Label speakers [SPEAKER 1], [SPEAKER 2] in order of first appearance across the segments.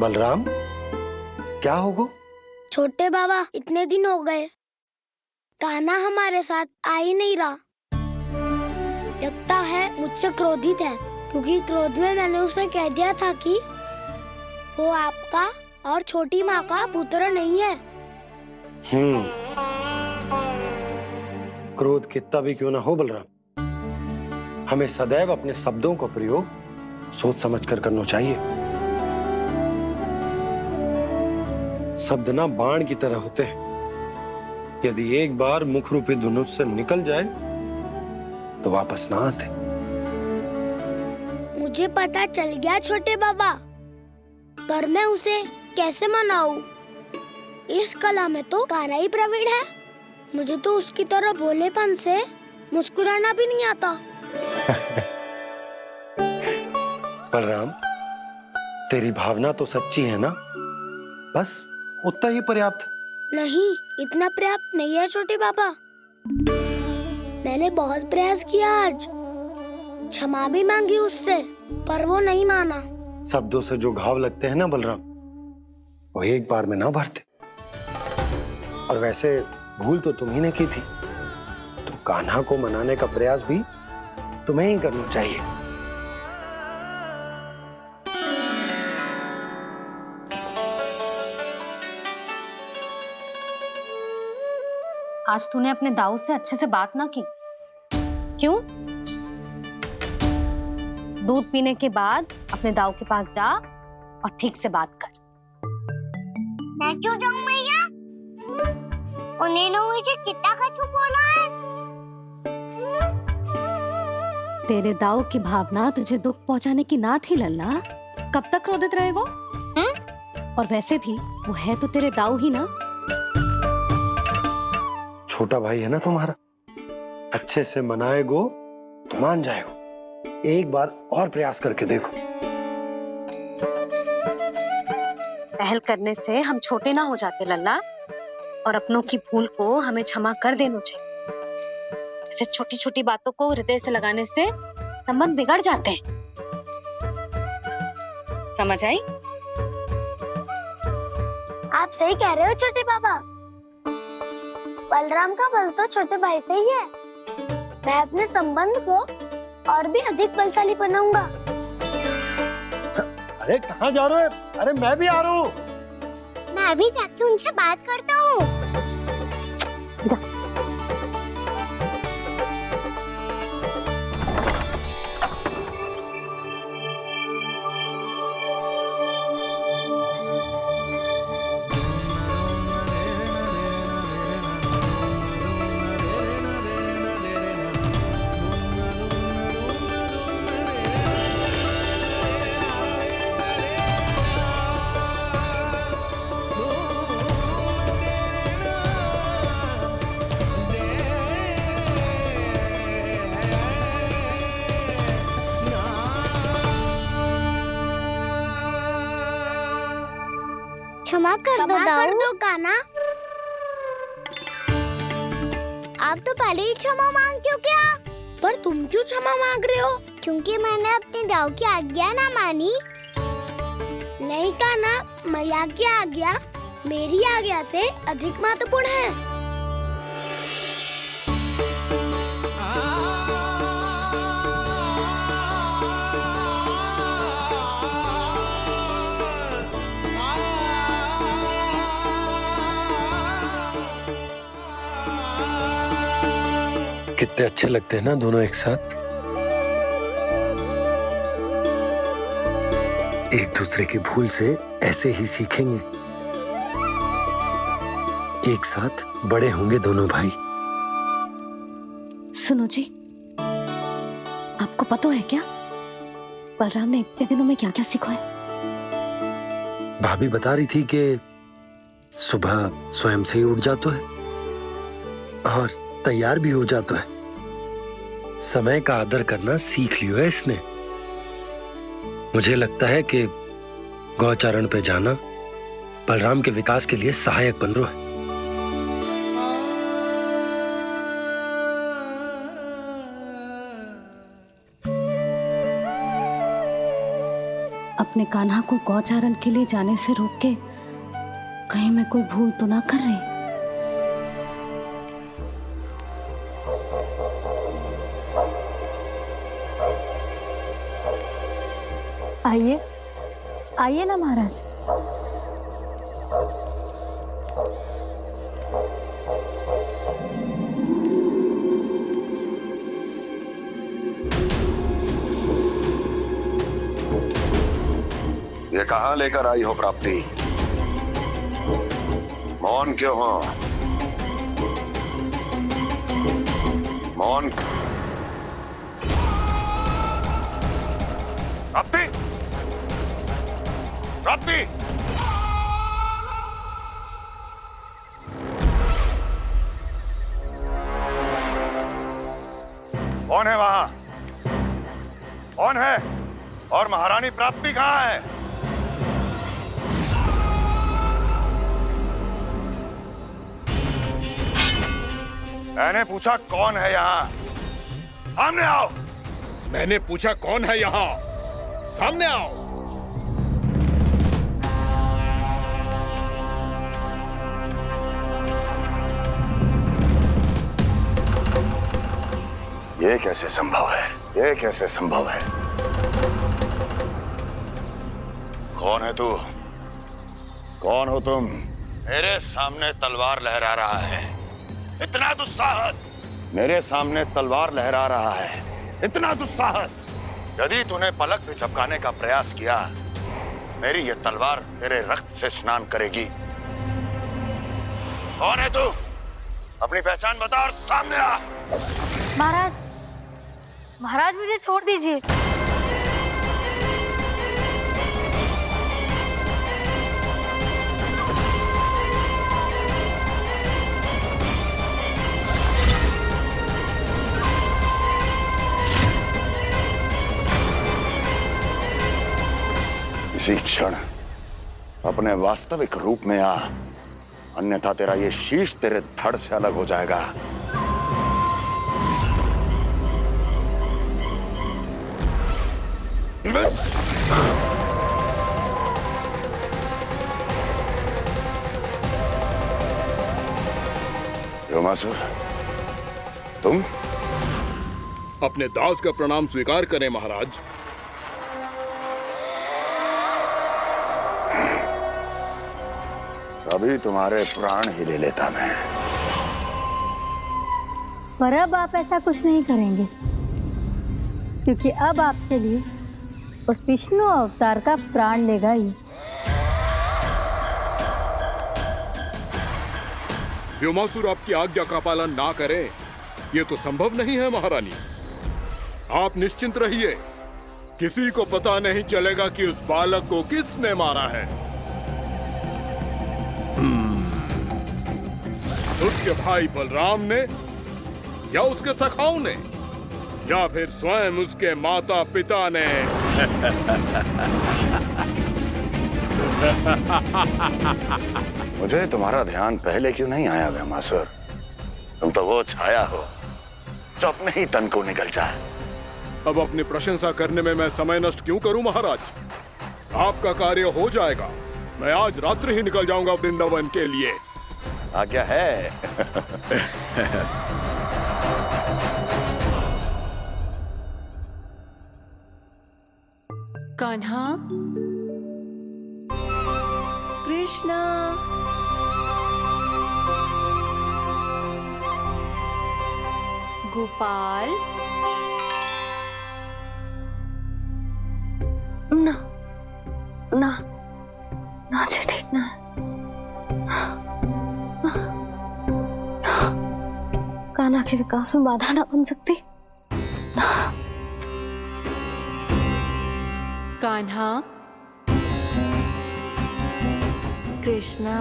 [SPEAKER 1] बलराम, क्या होगा?
[SPEAKER 2] छोटे बाबा, इतने दिन हो गए कान्हा हमारे साथ आ ही नहीं रहा। लगता है मुझसे क्रोधित है, क्योंकि क्रोध में मैंने उसे कह दिया था कि वो आपका और छोटी माँ का पुत्र नहीं है।
[SPEAKER 1] क्रोध कितना भी क्यों ना हो बलराम, हमें सदैव अपने शब्दों का प्रयोग सोच समझ कर करना चाहिए। शब्द ना बाण की तरह होते हैं, यदि एक बार मुख रूपी धनुष से निकल जाए तो वापस ना आते।
[SPEAKER 2] मुझे पता चल गया छोटे बाबा, पर मैं उसे कैसे मनाऊं? इस कला में तो कान्हा ही प्रवीण है। मुझे तो उसकी तरह भोलेपन से मुस्कुराना भी नहीं आता।
[SPEAKER 1] बलराम, तेरी भावना तो सच्ची है ना, बस उतना ही पर्याप्त।
[SPEAKER 2] नहीं, इतना पर्याप्त नहीं है छोटे बाबा। मैंने बहुत प्रयास किया आज, क्षमा भी मांगी उससे, पर वो नहीं माना।
[SPEAKER 1] शब्दों से जो घाव लगते हैं ना बलराम, वो एक बार में ना भरते। और वैसे भूल तो तुम्ही ने की थी, तो कान्हा को मनाने का प्रयास भी तुम्हें ही करना चाहिए।
[SPEAKER 3] आज तूने अपने दाऊ से अच्छे से बात ना की, क्यों? दूध पीने के बाद अपने दाऊ के पास जा और ठीक से बात कर।
[SPEAKER 2] मैं क्यों जाऊं भैया? उन्होंने मुझे कितना कछु बोला है।
[SPEAKER 3] तेरे दाऊ की भावना तुझे दुख पहुंचाने की ना थी लल्ला। कब तक क्रोधित रहेगो? और वैसे भी वो है तो तेरे दाऊ ही ना।
[SPEAKER 1] छोटा भाई है ना तुम्हारा, अच्छे से मनाएगो तो मान जाएगो। एक बार और प्रयास करके देखो।
[SPEAKER 3] पहल करने से हम छोटे ना हो जाते लल्ला, और अपनों की भूल को हमें क्षमा कर देना चाहिए। ऐसे छोटी छोटी बातों को हृदय से लगाने से संबंध बिगड़ जाते हैं। समझ आई?
[SPEAKER 2] आप सही कह रहे हो छोटे बाबा। बलराम का बल तो छोटे भाई से ही है। मैं अपने संबंध को और भी अधिक बलशाली बनाऊंगा।
[SPEAKER 1] अरे कहाँ जा रहे हो? अरे मैं भी आ रहा हूँ।
[SPEAKER 2] मैं अभी जाके उनसे बात करता हूँ। क्षमा कर दो कान्हा। आप तो पहले ही क्षमा मांगते हो क्या? पर तुम क्यों क्षमा मांग रहे हो? क्योंकि मैंने अपने दाऊ की आज्ञा ना मानी। नहीं कान्हा, मैया की आज्ञा मेरी आज्ञा से अधिक महत्वपूर्ण है।
[SPEAKER 1] कितने अच्छे लगते हैं ना दोनों एक साथ। एक दूसरे की भूल से ऐसे ही सीखेंगे। एक साथ बड़े होंगे दोनों भाई।
[SPEAKER 3] सुनो जी, आपको पता है क्या बलराम ने इतने दिनों में क्या क्या सीखा है?
[SPEAKER 1] भाभी बता रही थी कि सुबह स्वयं से ही उठ जाता है और तैयार भी हो जाता है। समय का आदर करना सीख लियो है इसने। मुझे लगता है कि गौचारण पे जाना बलराम के विकास के लिए सहायक बन रहा है।
[SPEAKER 3] अपने कान्हा को गौचारण के लिए जाने से रोक के कहीं मैं कोई भूल तो ना कर रही।
[SPEAKER 4] आइए आइए ना महाराज।
[SPEAKER 5] ये कहां लेकर आई हो प्राप्ति? मौन क्यों हो? मौन। प्राप्ति, प्राप्ति, कौन है वहां? कौन है? और महारानी प्राप्ति कहां है? मैंने पूछा कौन है यहाँ? सामने आओ।
[SPEAKER 6] मैंने पूछा कौन है यहाँ? सामने आओ।
[SPEAKER 5] ये कैसे संभव है? ये कैसे संभव है? कौन है तू? कौन हो तुम? मेरे सामने तलवार लहरा रहा है। इतना दुस्साहस! मेरे सामने तलवार लहरा रहा है। इतना दुस्साहस! यदि तूने पलक भी झपकाने का प्रयास किया, मेरी ये तलवार तेरे रक्त से स्नान करेगी। कौन है तू? अपनी पहचान बता और सामने आ।
[SPEAKER 4] महाराज, महाराज मुझे छोड़ दीजिए।
[SPEAKER 5] इसी क्षण अपने वास्तविक रूप में आ, अन्यथा तेरा ये शीश तेरे धड़ से अलग हो जाएगा। व्योमासुर, तुम?
[SPEAKER 6] अपने दास का प्रणाम स्वीकार करें महाराज।
[SPEAKER 5] अभी तुम्हारे प्राण ही ले लेता मैं।
[SPEAKER 4] पर अब आप ऐसा कुछ नहीं करेंगे, क्योंकि अब आपके लिए उस विष्णु अवतार का प्राण लेगा ही।
[SPEAKER 6] व्योमासुर आपकी आज्ञा का पालन ना करे, ये तो संभव नहीं है महारानी। आप निश्चिंत रहिए, किसी को पता नहीं चलेगा कि उस बालक को किसने मारा है। उसके भाई बलराम ने, या उसके सखाओं ने, या फिर स्वयं उसके माता पिता ने।
[SPEAKER 5] मुझे तुम्हारा ध्यान पहले क्यों नहीं आया व्योमासुर? तुम तो वो छाया हो जो अपने ही तन को निगल जाए।
[SPEAKER 6] अब अपनी प्रशंसा करने में मैं समय नष्ट क्यों करूं महाराज? आपका कार्य हो जाएगा। मैं आज रात्रि ही निकल जाऊंगा वृंदावन के लिए।
[SPEAKER 5] आज्ञा है।
[SPEAKER 7] कान्हा, कृष्णा, गोपाल।
[SPEAKER 3] ना ना ना जी, ठीक ना। कान्हा के विकास में बाधा ना बन सकती।
[SPEAKER 7] कान्हा, कृष्णा,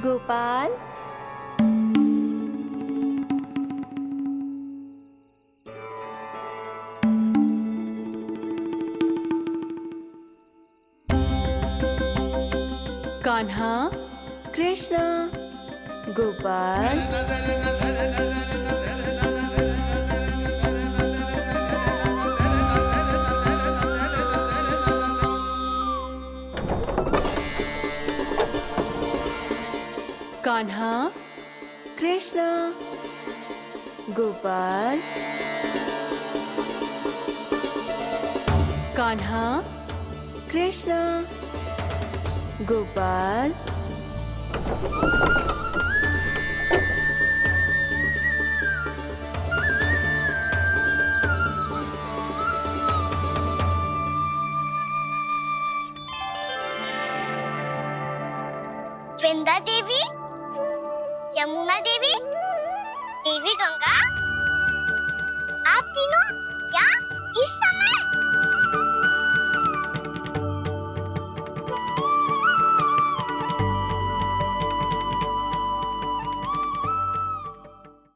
[SPEAKER 7] गोपाल। कान्हा, कृष्णा, गोपाल। गोपाल, कान्हा, कृष्ण, गोपाल,
[SPEAKER 2] वृंदा देवी, यमुना देवी, देवी गंगा,